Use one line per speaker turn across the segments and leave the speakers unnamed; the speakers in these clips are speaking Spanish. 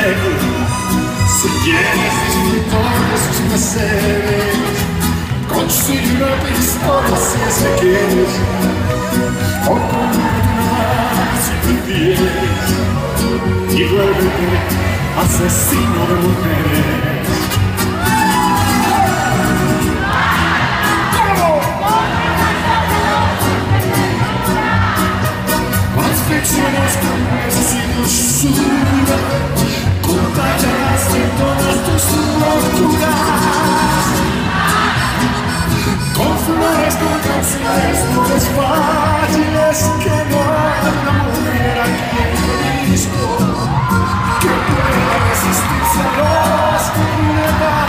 Si quieres disfrutar de sus placeres, consigue una pistola si es que quieres, o condenar si prefieres, y vuélvete asesino de mujeres. Ficciones con asesinos suya, contagiarás de todas tus locuras, con flores, con canciones, nubes fáciles, que no hay una mujer aquí en Jalisco que pueda resistirse a los detalles.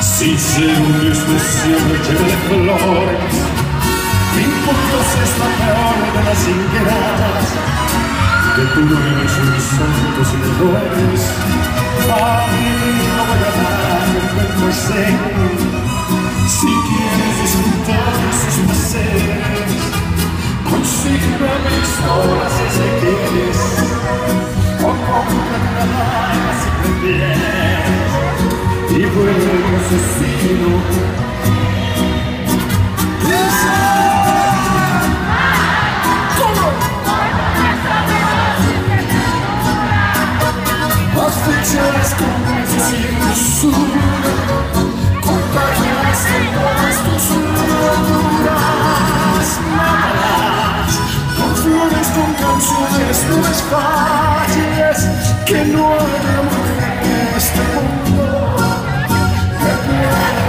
Si se hunde este cielo lleno de flores, no importa si es la peor de las ingratas, que tú no eres un santo si me dueles. A mí no voy a dar el cuento seco. Si quieres disfrutar de sus placeres, consigue una pistola si es que quieres, o compra una daga si prefieres, y vuelve asesino. Asfixiarás con asesinos suyos, contagiarás de todas tus locuras, matarás con flores, con canciones, nubes fáciles, que no haya mujer en este mundo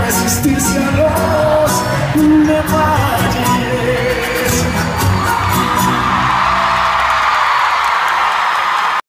resistirse a los demás.